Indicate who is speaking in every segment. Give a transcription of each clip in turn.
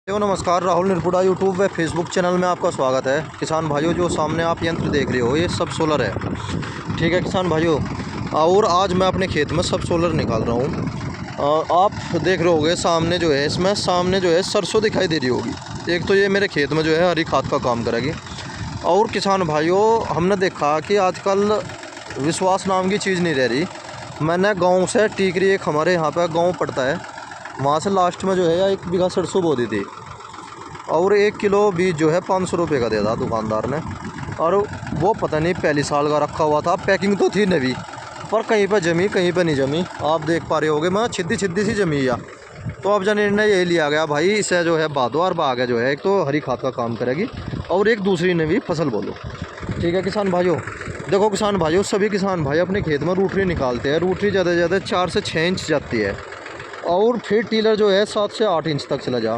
Speaker 1: नमस्कार, राहुल निर्पुड़ा यूट्यूब व Facebook channel में आपका स्वागत है। किसान भाइयों, जो सामने आप यंत्र देख रहे हो ये सब सोलर है। ठीक है किसान भाइयों, और आज मैं अपने खेत में सब सोलर निकाल रहा हूँ। आप देख रहे होगे सामने जो है, इसमें सामने जो है सरसों दिखाई दे रही होगी। एक तो ये मेरे खेत में जो है हरी खाद का काम करेगी। और किसान भाइयों, हमने देखा कि आजकल विश्वास नाम की चीज़ नहीं रह रही। मैंने गाँव से टीकरी, एक हमारे यहाँ पर गाँव पड़ता है, वहाँ से लास्ट में जो है 1 बीघा सरसों बो दी थी। और 1 किलो बीज जो है 500 रुपये का दे था दुकानदार ने। और वो पता नहीं पहली साल का रखा हुआ था, पैकिंग तो थी नवी, पर कहीं पर जमी कहीं पर नहीं जमी। आप देख पा रहे होगे, मैं छिद्दी सी जमी या। तो अब जो निर्णय यही लिया गया भाई, इसे जो है बादो और बाग है जो है, एक तो हरी खाद का काम करेगी और एक दूसरी नवी फसल बोलो। ठीक है किसान भाइयों, देखो किसान भाइयों, सभी किसान भाई अपने खेत में रूटरी निकालते हैं। रूटरी ज़्यादा से ज़्यादा 4 से 6 इंच जाती है, और फिर टीलर जो है 7 से 8 इंच तक चला जा।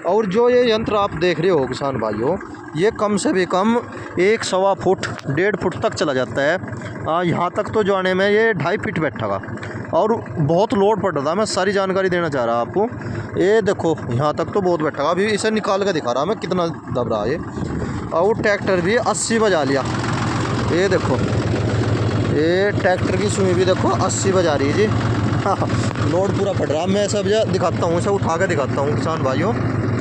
Speaker 1: और जो ये यंत्र आप देख रहे हो किसान भाइयों, ये कम से भी कम 1 सवा फुट 1.5 फुट तक चला जाता है। यहाँ तक तो जाने में ये 2.5 फीट बैठेगा, और बहुत लोड पड़ रहा था। मैं सारी जानकारी देना चाह रहा आपको। ये देखो यहाँ तक तो बहुत बैठेगा। अभी इसे निकाल के दिखा रहा मैं कितना दब रहा है। और ट्रैक्टर भी 80 बजा लिया। ये देखो, ये ट्रैक्टर की सुई भी देखो 80 बजा रही है जी। लोड पूरा पड़ रहा है। मैं सब दिखाता हूँ, इसे उठा के दिखाता हूँ किसान भाइयों,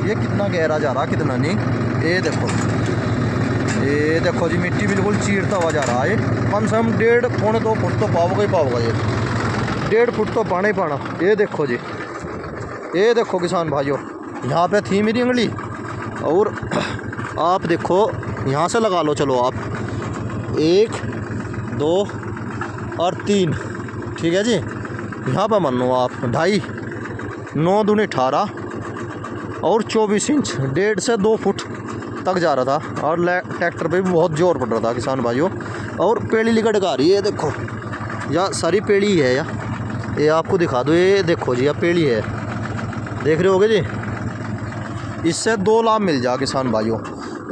Speaker 1: ये कितना गहरा जा रहा, कितना नहीं। ये देखो जी, मिट्टी बिल्कुल चीरता हुआ जा रहा है। कम से कम 1.5 पौने 2 फुट तो पाओगे ही पाओगा ये। 1.5 फुट तो पाना ही पाना। ये देखो जी, ये देखो किसान भाइयों, यहाँ पे थी मेरी उंगली। और आप देखो, यहाँ से लगा लो, चलो आप 1 2 और 3, ठीक है जी। यहाँ पर मान लो आप 2.5, 9 दूनी 18 और 24 इंच, 1.5 से 2 फुट तक जा रहा था। और ट्रैक्टर पे भी बहुत जोर पड़ रहा था किसान भाइयों। और पेड़ी लिकट आ रही है, देखो या सारी पेड़ी है या। ये आपको दिखा दो, ये देखो जी, यह पेड़ी है, देख रहे होगे जी। इससे 2 लाभ मिल जा किसान भाइयों।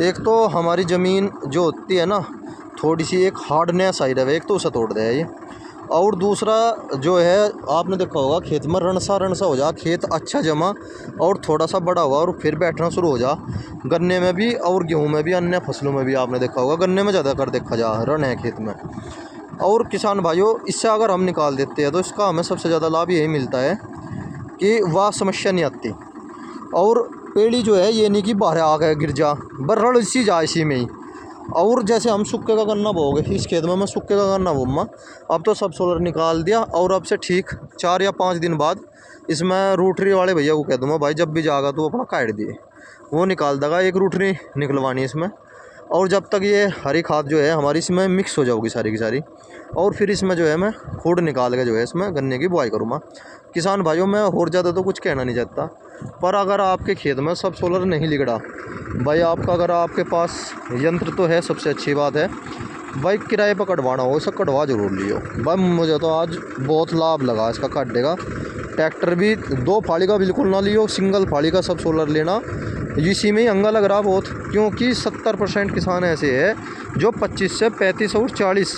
Speaker 1: एक तो हमारी ज़मीन जो होती है ना, थोड़ी सी एक हार्डनेस आई रहे, एक तो उसे तोड़ दे ये। और दूसरा जो है, आपने देखा होगा खेत में रणसा हो जा, खेत अच्छा जमा और थोड़ा सा बड़ा हुआ और फिर बैठना शुरू हो जा। गन्ने में भी और गेहूं में भी, अन्य फसलों में भी आपने देखा होगा, गन्ने में ज़्यादा कर देखा जा रण है खेत में। और किसान भाइयों, इससे अगर हम निकाल देते हैं तो इसका हमें सबसे ज़्यादा लाभ यही मिलता है कि वह समस्या नहीं आती। और पेड़ी जो है, ये नहीं कि बाहर आ गए गिर जा, बर रण इसी जा इसी में ही। और जैसे हम सुक्के का गन्ना बोओगे, इस खेत में मैं सुक्के का गन्ना बोऊँगा। अब तो सब सोलर निकाल दिया, और अब से ठीक 4 या 5 दिन बाद इसमें रूटरी वाले भैया को कह दूँगा, भाई जब भी जाएगा तो अपना काट दिए, वो निकाल देगा। एक रूटरी निकलवानी है इसमें। और जब तक ये हरी खाद जो है हमारी इसमें मिक्स हो जाएगी सारी की सारी, और फिर इसमें जो है मैं खोड निकाल के जो है इसमें गन्ने की बुआई करूँगा। किसान भाइयों, मैं और ज़्यादा तो कुछ कहना नहीं चाहता, पर अगर आपके खेत में सब सोलर नहीं लिगड़ा भाई, आपका अगर आपके पास यंत्र तो है, सबसे अच्छी बात है भाई। किराए पर कटवाना हो इसे कटवा जरूर लियो भाई। मुझे तो आज बहुत लाभ लगा इसका काटने का। ट्रैक्टर भी 2 फाड़ी का बिल्कुल ना लियो, सिंगल फाड़ी का सब सोलर लेना। इसी में ही अंगा लग रहा बहुत, क्योंकि 70% किसान ऐसे हैं जो 25 से 35 और 40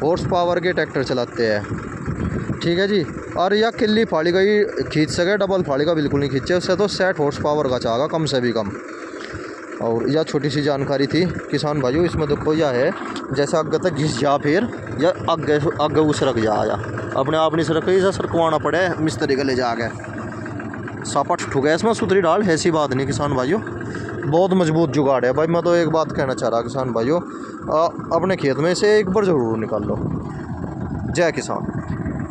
Speaker 1: हॉर्स पावर के ट्रैक्टर चलाते हैं। ठीक है जी। और यह किल्ली फाड़ी का ही खींच सके, डबल फाड़ी का बिल्कुल नहीं खींचे। उससे तो 60 हॉर्स पावर का चाहेगा कम से भी कम। और यह छोटी सी जानकारी थी किसान भाइयों। इसमें देखो यह है, जैसे आगे तक घिस जा, फिर या आगे उस रख जा, अपने आप नहीं सरक, इसे सरकवाना पड़े मिस्त्री के ले जाके। सापा ठुक है इसमें, सुतरी डाल, ऐसी बात नहीं किसान भाइयों, बहुत मजबूत जुगाड़ है भाई। मैं तो एक बात कहना चाह रहा किसान भाइयों, अपने खेत में से एक बार ज़रूर निकाल लो। जय किसान।